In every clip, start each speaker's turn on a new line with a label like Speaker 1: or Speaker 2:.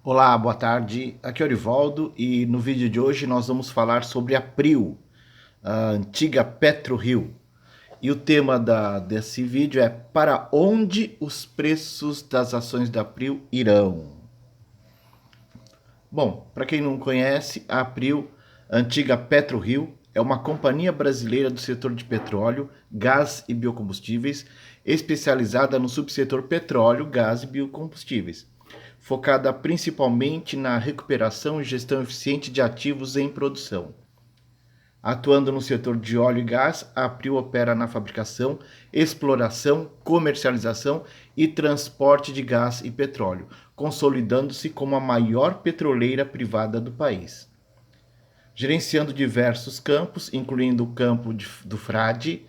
Speaker 1: Olá, boa tarde. Aqui é o Orivaldo e no vídeo de hoje nós vamos falar sobre a PRIO, a antiga PetroRio. E o tema desse vídeo é para onde os preços das ações da PRIO irão. Bom, para quem não conhece, a PRIO, a antiga PetroRio, é uma companhia brasileira do setor de petróleo, gás e biocombustíveis, especializada no subsetor petróleo, gás e biocombustíveis, focada principalmente na recuperação e gestão eficiente de ativos em produção. Atuando no setor de óleo e gás, a PRIO opera na fabricação, exploração, comercialização e transporte de gás e petróleo, consolidando-se como a maior petroleira privada do país. Gerenciando diversos campos, incluindo o campo do Frade,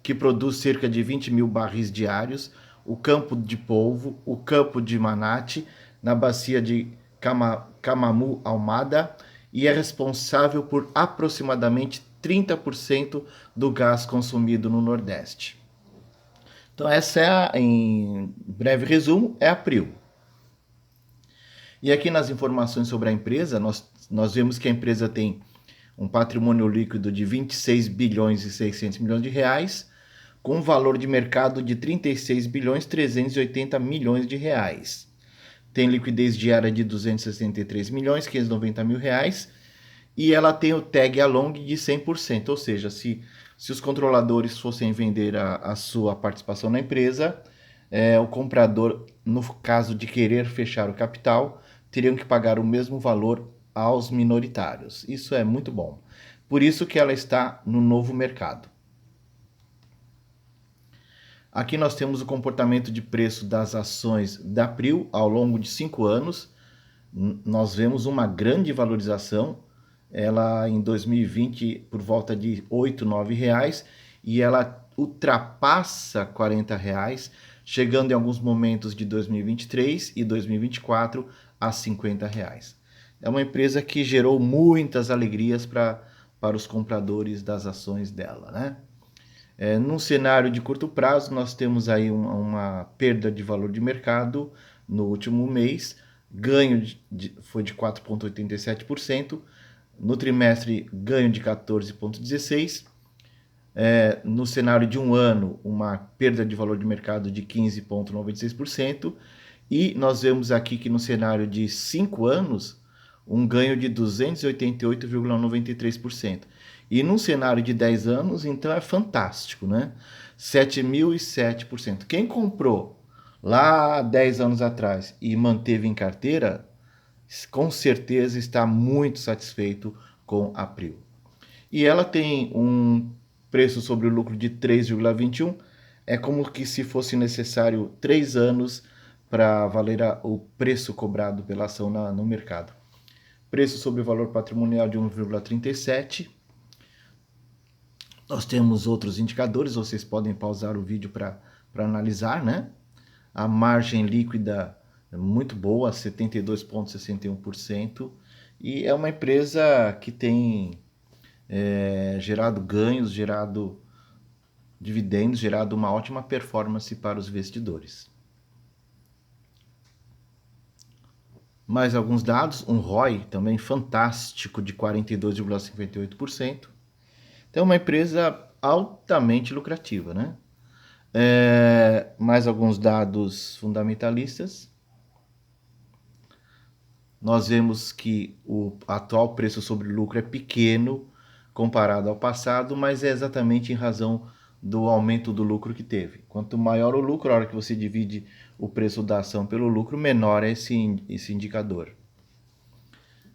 Speaker 1: que produz cerca de 20 mil barris diários, o campo de Polvo, o campo de Manate, na bacia de Camamu Almada, e é responsável por aproximadamente 30% do gás consumido no Nordeste. Então essa em breve resumo, é a PRIO. E aqui nas informações sobre a empresa, nós vemos que a empresa tem um patrimônio líquido de 26 bilhões e 600 milhões de reais, com um valor de mercado de 36 bilhões 380 milhões de reais. Tem liquidez diária de 263 milhões 590 mil reais e ela tem o tag along de 100%, ou seja, se os controladores fossem vender a sua participação na empresa, o comprador, no caso de querer fechar o capital, teriam que pagar o mesmo valor aos minoritários. Isso é muito bom. Por isso que ela está no novo mercado. Aqui nós temos o comportamento de preço das ações da PRIO ao longo de 5 anos. Nós vemos uma grande valorização, ela em 2020 por volta de R$ 8, R$ 9 e ela ultrapassa R$ 40, chegando em alguns momentos de 2023 e 2024 a R$ 50. É uma empresa que gerou muitas alegrias para os compradores das ações dela, né? Num cenário de curto prazo, nós temos aí uma perda de valor de mercado no último mês, ganho foi de 4,87%, no trimestre ganho de 14,16%, no cenário de um ano, uma perda de valor de mercado de 15,96%, e nós vemos aqui que no cenário de 5 anos, um ganho de 288,93%. E num cenário de 10 anos, então é fantástico, né? 7.007%. Quem comprou lá 10 anos atrás e manteve em carteira, com certeza está muito satisfeito com a PRIO. E ela tem um preço sobre o lucro de 3,21, é como que se fosse necessário 3 anos para valer o preço cobrado pela ação no mercado. Preço sobre o valor patrimonial de 1,37. Nós temos outros indicadores, vocês podem pausar o vídeo para analisar, né? A margem líquida é muito boa, 72,61%, e é uma empresa que tem gerado ganhos, gerado dividendos, gerado uma ótima performance para os investidores. Mais alguns dados, um ROI também fantástico de 42,58%. Então, é uma empresa altamente lucrativa, né? Mais alguns dados fundamentalistas. Nós vemos que o atual preço sobre lucro é pequeno comparado ao passado, mas é exatamente em razão do aumento do lucro que teve. Quanto maior o lucro, a hora que você divide o preço da ação pelo lucro, menor é esse indicador.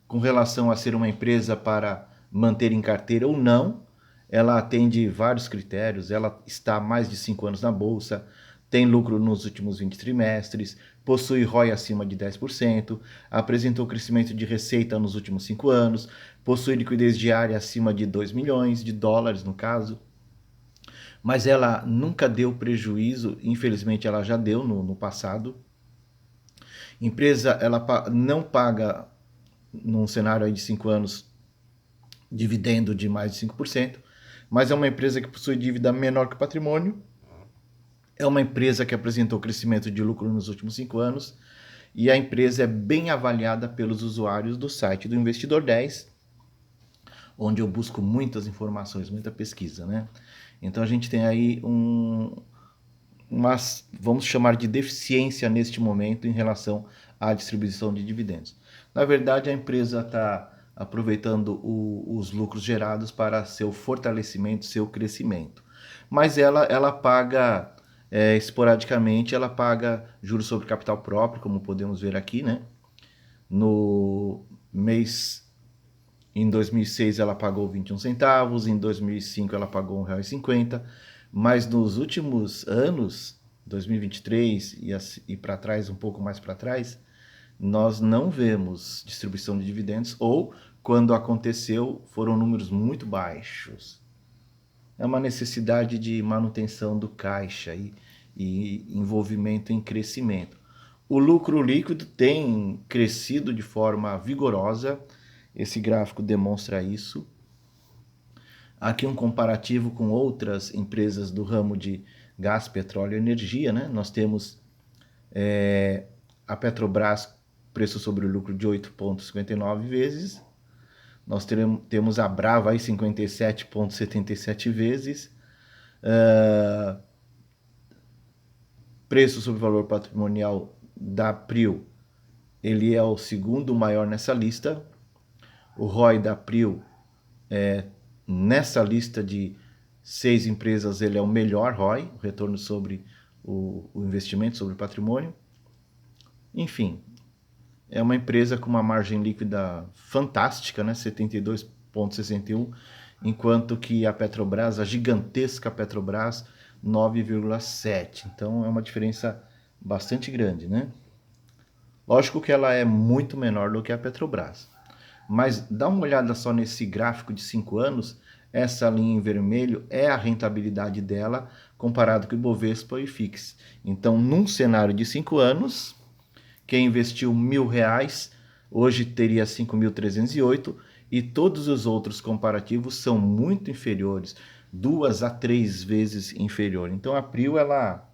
Speaker 1: Com relação a ser uma empresa para manter em carteira ou não, ela atende vários critérios, ela está há mais de 5 anos na bolsa, tem lucro nos últimos 20 trimestres, possui ROI acima de 10%, apresentou crescimento de receita nos últimos 5 anos, possui liquidez diária acima de 2 milhões de dólares no caso, mas ela nunca deu prejuízo, infelizmente ela já deu no passado. Empresa, ela não paga, num cenário aí de 5 anos, dividendo de mais de 5%, mas é uma empresa que possui dívida menor que patrimônio, é uma empresa que apresentou crescimento de lucro nos últimos 5 anos e a empresa é bem avaliada pelos usuários do site do Investidor 10, onde eu busco muitas informações, muita pesquisa, né? Então a gente tem aí vamos chamar de deficiência neste momento em relação à distribuição de dividendos. Na verdade, a empresa está aproveitando os lucros gerados para seu fortalecimento, seu crescimento. Mas ela paga, esporadicamente, ela paga juros sobre capital próprio, como podemos ver aqui, né? No mês, em 2006 ela pagou 21 centavos, em 2005 ela pagou R$ 1,50, mas nos últimos anos, 2023 e para trás, um pouco mais para trás, nós não vemos distribuição de dividendos, ou quando aconteceu, foram números muito baixos. É uma necessidade de manutenção do caixa e envolvimento em crescimento. O lucro líquido tem crescido de forma vigorosa, esse gráfico demonstra isso. Aqui um comparativo com outras empresas do ramo de gás, petróleo e energia, né? Nós temos a Petrobras, preço sobre o lucro de 8,59 vezes. Nós temos a Brava aí 57,77 vezes. Preço sobre valor patrimonial da Prio, ele é o segundo maior nessa lista. O ROI da Prio, nessa lista de 6 empresas, ele é o melhor ROI, o retorno sobre o investimento, sobre o patrimônio. Enfim, é uma empresa com uma margem líquida fantástica, né? 72,61, enquanto que a Petrobras, a gigantesca Petrobras, 9,7. Então é uma diferença bastante grande, né? Lógico que ela é muito menor do que a Petrobras. Mas dá uma olhada só nesse gráfico de 5 anos, essa linha em vermelho é a rentabilidade dela comparado com o Ibovespa e FIX. Então, num cenário de 5 anos, quem investiu R$1.000 hoje teria 5.308, e todos os outros comparativos são muito inferiores, 2 a 3 vezes inferior. Então a Prio, ela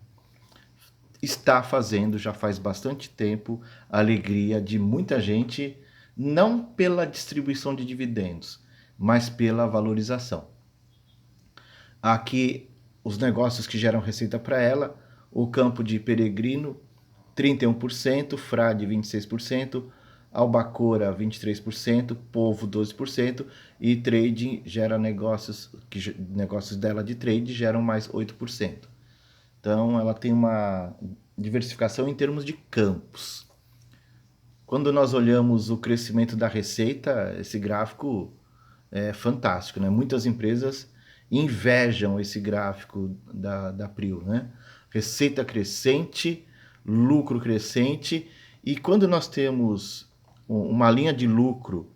Speaker 1: está fazendo, já faz bastante tempo, a alegria de muita gente, não pela distribuição de dividendos, mas pela valorização. Aqui os negócios que geram receita para ela: o Campo de Peregrino, 31%, Frade 26%, Albacora 23%, Polvo 12%, e Trading gera negócios dela de trade geram mais 8%. Então ela tem uma diversificação em termos de campos. Quando nós olhamos o crescimento da receita, esse gráfico é fantástico, né? Muitas empresas invejam esse gráfico da Prio, né? Receita crescente, lucro crescente, e quando nós temos uma linha de lucro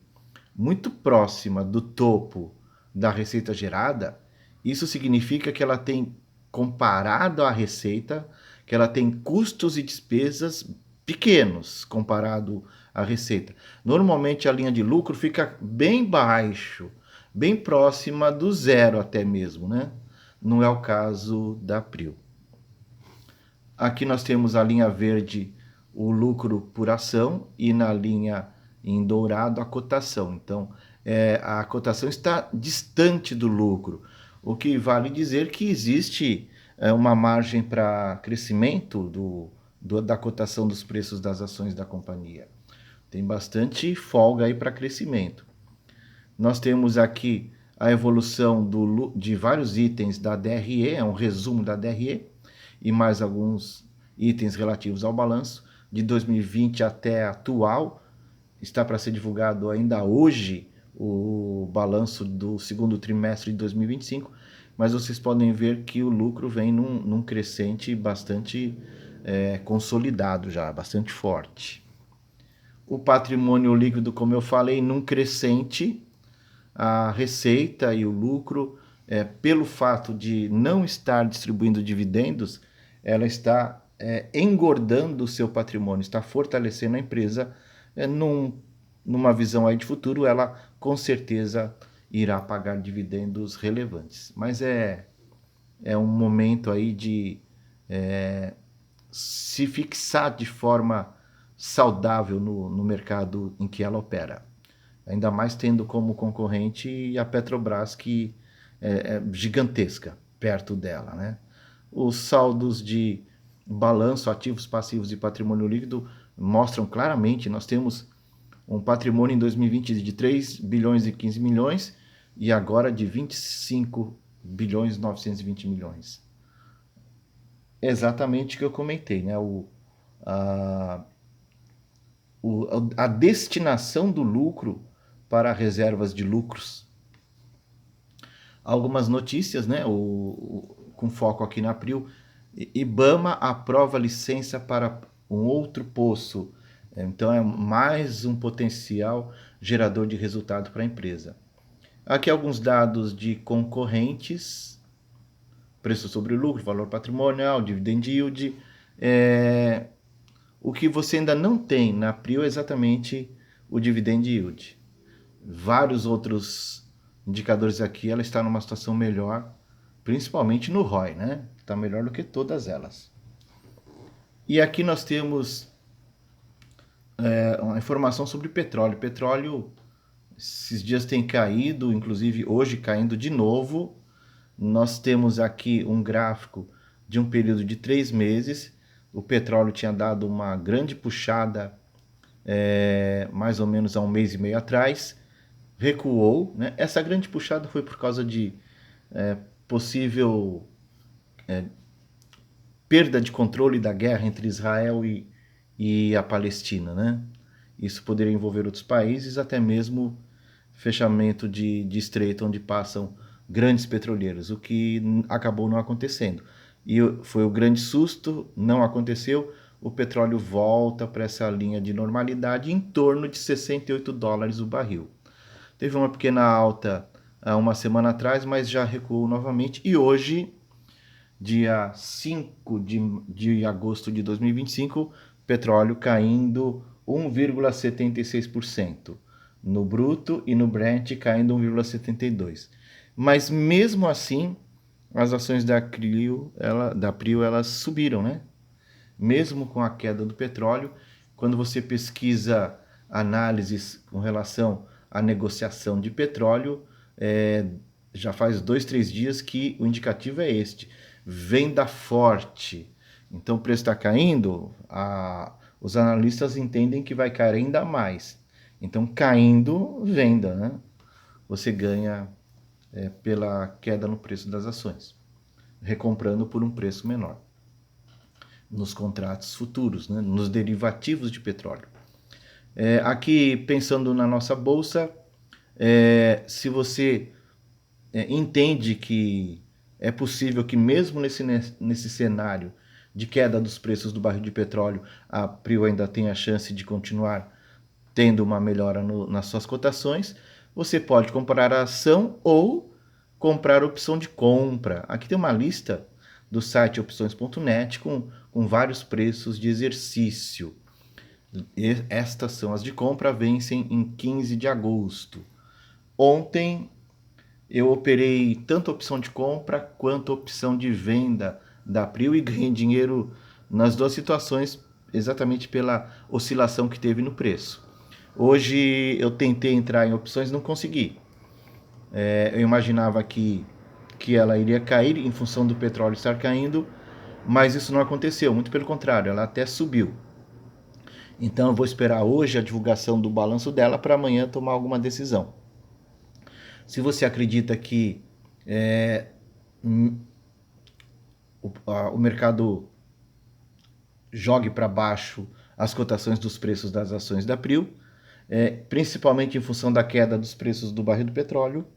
Speaker 1: muito próxima do topo da receita gerada, isso significa que ela tem, comparado à receita, que ela tem custos e despesas pequenos comparado à receita. Normalmente a linha de lucro fica bem baixo, bem próxima do zero até mesmo, né? Não é o caso da Prio. Aqui nós temos a linha verde, o lucro por ação, e na linha em dourado a cotação. Então, a cotação está distante do lucro, o que vale dizer que existe uma margem para crescimento da cotação dos preços das ações da companhia. Tem bastante folga aí para crescimento. Nós temos aqui a evolução de vários itens da DRE, é um resumo da DRE, e mais alguns itens relativos ao balanço de 2020 até atual. Está para ser divulgado ainda hoje o balanço do segundo trimestre de 2025, mas vocês podem ver que o lucro vem num crescente bastante consolidado já, bastante forte. O patrimônio líquido, como eu falei, num crescente. A receita e o lucro, pelo fato de não estar distribuindo dividendos, ela está engordando o seu patrimônio, está fortalecendo a empresa. Numa visão aí de futuro, ela com certeza irá pagar dividendos relevantes. Mas é um momento aí de se fixar de forma saudável no mercado em que ela opera. Ainda mais tendo como concorrente a Petrobras, que é gigantesca perto dela, né? Os saldos de balanço, ativos, passivos e patrimônio líquido mostram claramente, nós temos um patrimônio em 2020 de 3 bilhões e 15 milhões e agora de 25 bilhões e 920 milhões. Exatamente o que eu comentei, né? A, a destinação do lucro para reservas de lucros. Algumas notícias, né? Com foco aqui na April. IBAMA aprova licença para um outro poço. Então é mais um potencial gerador de resultado para a empresa. Aqui alguns dados de concorrentes: preço sobre lucro, valor patrimonial, dividend yield. O que você ainda não tem na April é exatamente o dividend yield. Vários outros indicadores aqui, ela está numa situação melhor, principalmente no ROI, né? Está melhor do que todas elas. E aqui nós temos uma informação sobre petróleo. Petróleo, esses dias tem caído, inclusive hoje caindo de novo. Nós temos aqui um gráfico de um período de 3 meses. O petróleo tinha dado uma grande puxada mais ou menos há um mês e meio atrás, recuou, né? Essa grande puxada foi por causa de possível perda de controle da guerra entre Israel e a Palestina, né? Isso poderia envolver outros países, até mesmo fechamento de estreito onde passam grandes petroleiros, o que acabou não acontecendo. E foi o grande susto, não aconteceu, o petróleo volta para essa linha de normalidade em torno de $68 o barril. Teve uma pequena alta há uma semana atrás, mas já recuou novamente. E hoje, dia 5 de agosto de 2025, petróleo caindo 1,76%. No bruto e no Brent caindo 1,72%. Mas mesmo assim, as ações da Prio elas subiram, né? Mesmo com a queda do petróleo, quando você pesquisa análises com relação à negociação de petróleo, já faz 2, 3 dias que o indicativo é este: venda forte. Então o preço está caindo, os analistas entendem que vai cair ainda mais. Então caindo, venda, né? Você ganha pela queda no preço das ações, recomprando por um preço menor nos contratos futuros, né? Nos derivativos de petróleo. Aqui, pensando na nossa bolsa, se você entende que é possível que mesmo nesse cenário de queda dos preços do barril de petróleo, a Prio ainda tenha a chance de continuar tendo uma melhora nas suas cotações, você pode comprar a ação ou comprar opção de compra. Aqui tem uma lista do site opções.net com vários preços de exercício. E estas são as de compra, vencem em 15 de agosto. Ontem eu operei tanto a opção de compra quanto a opção de venda da Prio e ganhei dinheiro nas duas situações, exatamente pela oscilação que teve no preço. Hoje eu tentei entrar em opções, não consegui. Eu imaginava que ela iria cair em função do petróleo estar caindo, mas isso não aconteceu, muito pelo contrário, ela até subiu. Então eu vou esperar hoje a divulgação do balanço dela para amanhã tomar alguma decisão. Se você acredita que o mercado jogue para baixo as cotações dos preços das ações da Prio, principalmente em função da queda dos preços do barril do petróleo,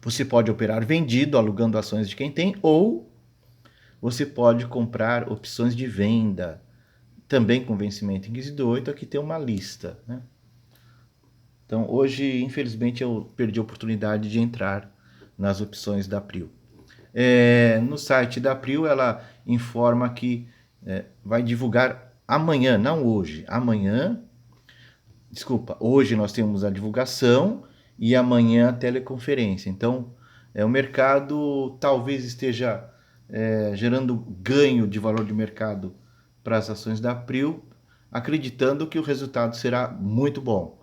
Speaker 1: você pode operar vendido, alugando ações de quem tem, ou você pode comprar opções de venda, também com vencimento em 15 de 8, aqui tem uma lista, né? Então hoje, infelizmente, eu perdi a oportunidade de entrar nas opções da Prio. No site da Prio, ela informa que vai divulgar amanhã, não hoje, amanhã, desculpa, hoje nós temos a divulgação e amanhã a teleconferência. Então, o mercado talvez esteja gerando ganho de valor de mercado para as ações da Prio, acreditando que o resultado será muito bom.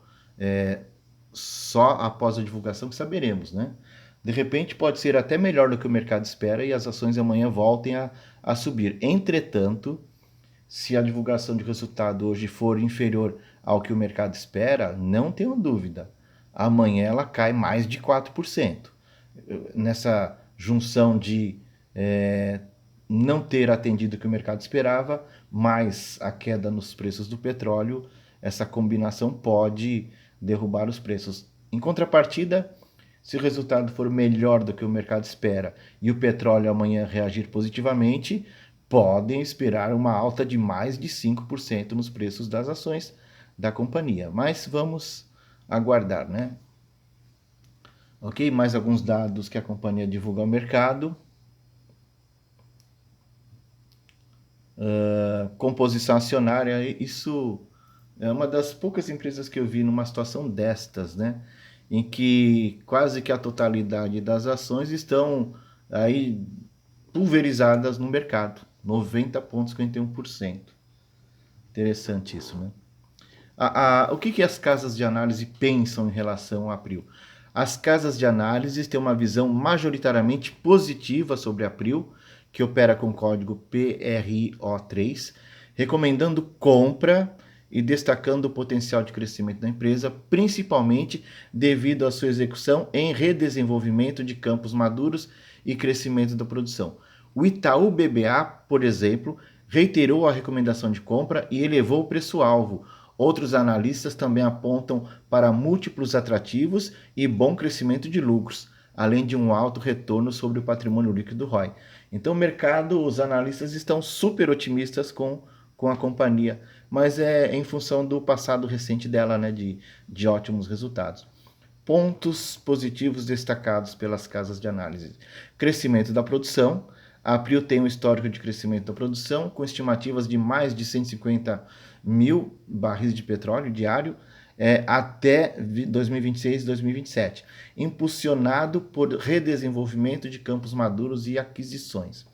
Speaker 1: Só após a divulgação que saberemos, né? De repente pode ser até melhor do que o mercado espera e as ações amanhã voltem a subir. Entretanto, se a divulgação de resultado hoje for inferior ao que o mercado espera, não tenho dúvida, amanhã ela cai mais de 4%. Nessa junção de não ter atendido o que o mercado esperava, mais a queda nos preços do petróleo, essa combinação pode derrubar os preços. Em contrapartida, se o resultado for melhor do que o mercado espera e o petróleo amanhã reagir positivamente, podem esperar uma alta de mais de 5% nos preços das ações da companhia. Mas vamos aguardar, né? Ok, mais alguns dados que a companhia divulga ao mercado. Composição acionária, isso é uma das poucas empresas que eu vi numa situação destas, né? Em que quase que a totalidade das ações estão aí pulverizadas no mercado, 90,51%. Interessante isso, né? O que as casas de análise pensam em relação a April? As casas de análise têm uma visão majoritariamente positiva sobre a April, que opera com código PRO3, recomendando compra e destacando o potencial de crescimento da empresa, principalmente devido à sua execução em redesenvolvimento de campos maduros e crescimento da produção. O Itaú BBA, por exemplo, reiterou a recomendação de compra e elevou o preço-alvo. Outros analistas também apontam para múltiplos atrativos e bom crescimento de lucros, além de um alto retorno sobre o patrimônio líquido ROI. Então, o mercado, os analistas estão super otimistas com a companhia, mas é em função do passado recente dela, né, de ótimos resultados. Pontos positivos destacados pelas casas de análise: crescimento da produção. A April tem um histórico de crescimento da produção, com estimativas de mais de 150 mil barris de petróleo diário até 2026 e 2027, impulsionado por redesenvolvimento de campos maduros e aquisições.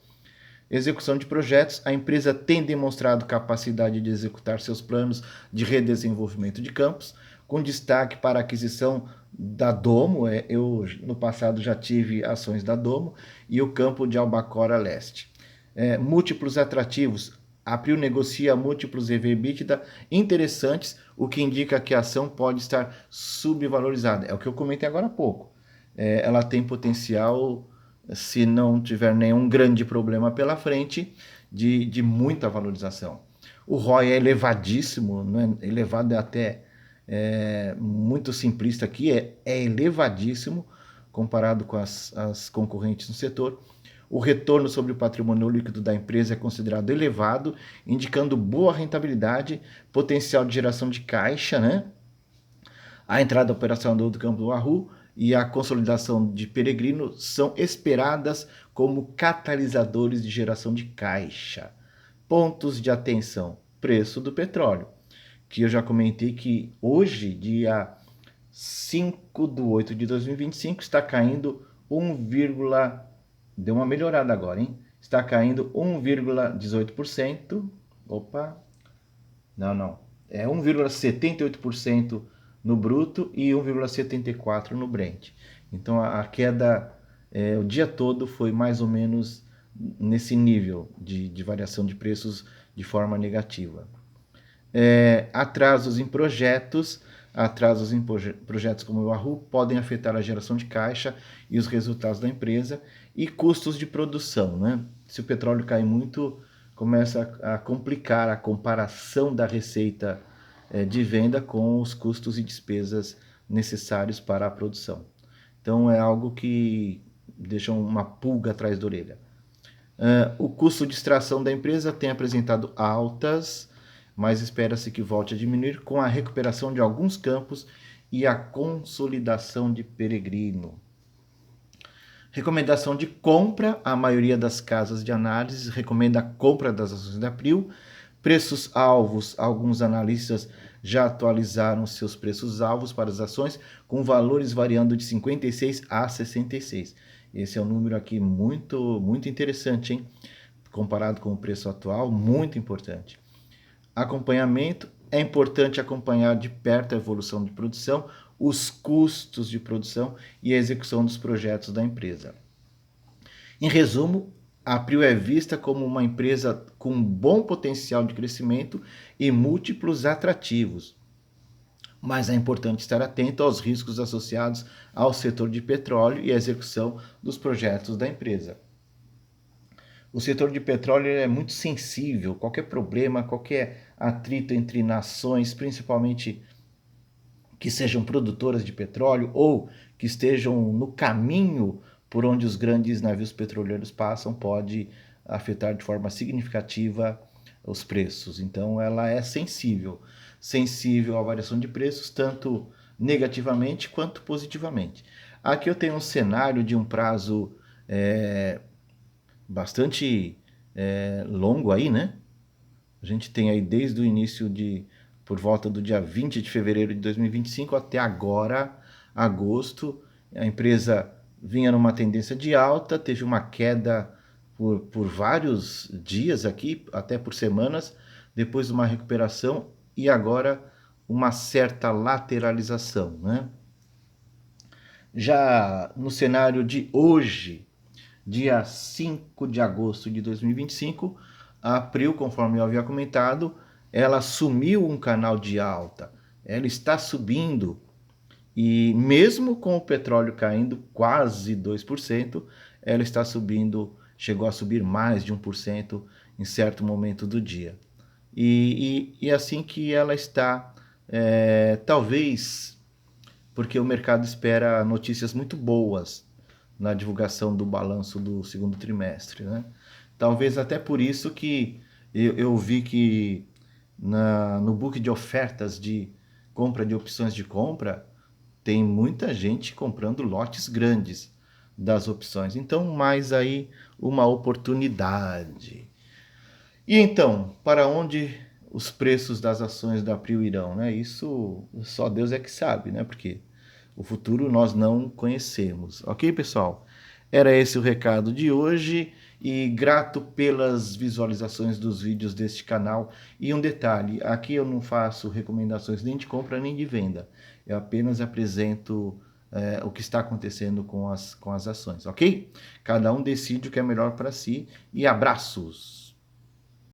Speaker 1: Execução de projetos: a empresa tem demonstrado capacidade de executar seus planos de redesenvolvimento de campos, com destaque para a aquisição da Domo. Eu no passado já tive ações da Domo e o campo de Albacora Leste. Múltiplos atrativos: a April negocia múltiplos EV/EBITDA interessantes, o que indica que a ação pode estar subvalorizada. É o que eu comentei agora há pouco. Ela tem potencial, se não tiver nenhum grande problema pela frente, de muita valorização. O ROI é elevadíssimo, né? Elevado até muito simplista aqui, é elevadíssimo comparado com as concorrentes no setor. O retorno sobre o patrimônio líquido da empresa é considerado elevado, indicando boa rentabilidade, potencial de geração de caixa, né? A entrada operacional do campo do Wahoo e a consolidação de Peregrino são esperadas como catalisadores de geração de caixa. Pontos de atenção: preço do petróleo, que eu já comentei que hoje, dia 5/8/2025, está caindo 1, deu uma melhorada agora, hein? Está caindo 1,18%. Opa, não. É 1,78% no bruto e 1,74% no Brent. Então a queda o dia todo foi mais ou menos nesse nível de variação de preços de forma negativa. Atrasos em projetos como o Wahoo podem afetar a geração de caixa e os resultados da empresa, e custos de produção, né? Se o petróleo cai muito, começa a complicar a comparação da receita de venda com os custos e despesas necessários para a produção. Então é algo que deixa uma pulga atrás da orelha. O custo de extração da empresa tem apresentado altas, mas espera-se que volte a diminuir com a recuperação de alguns campos e a consolidação de Peregrino. Recomendação de compra: a maioria das casas de análise recomenda a compra das ações da April. Preços-alvos: alguns analistas já atualizaram seus preços-alvos para as ações, com valores variando de 56 a 66. Esse é um número aqui muito interessante, hein? Comparado com o preço atual, muito importante. Acompanhamento. É importante acompanhar de perto a evolução de produção, os custos de produção e a execução dos projetos da empresa. Em resumo, a Prio é vista como uma empresa com bom potencial de crescimento e múltiplos atrativos, mas é importante estar atento aos riscos associados ao setor de petróleo e à execução dos projetos da empresa. O setor de petróleo é muito sensível, qualquer problema, qualquer atrito entre nações, principalmente que sejam produtoras de petróleo ou que estejam no caminho por onde os grandes navios petroleiros passam, pode afetar de forma significativa os preços. Então, ela é sensível à variação de preços, tanto negativamente quanto positivamente. Aqui eu tenho um cenário de um prazo bastante longo aí, né? A gente tem aí desde o início por volta do dia 20 de fevereiro de 2025 até agora, agosto, a empresa vinha numa tendência de alta, teve uma queda por vários dias aqui, até por semanas, depois uma recuperação e agora uma certa lateralização, né? Já no cenário de hoje, dia 5 de agosto de 2025, a April, conforme eu havia comentado, ela assumiu um canal de alta, ela está subindo e mesmo com o petróleo caindo quase 2%, ela está subindo, chegou a subir mais de 1% em certo momento do dia. E assim que ela está, talvez porque o mercado espera notícias muito boas na divulgação do balanço do segundo trimestre, né? Talvez até por isso que eu vi que no book de ofertas de compra de opções de compra tem muita gente comprando lotes grandes das opções. Então, mais aí uma oportunidade. E então, para onde os preços das ações da Prio irão, né? Isso só Deus é que sabe, né? Porque o futuro nós não conhecemos. Ok, pessoal? Era esse o recado de hoje e grato pelas visualizações dos vídeos deste canal. E um detalhe, aqui eu não faço recomendações nem de compra nem de venda. Eu apenas apresento o que está acontecendo com as ações, ok? Cada um decide o que é melhor para si e abraços!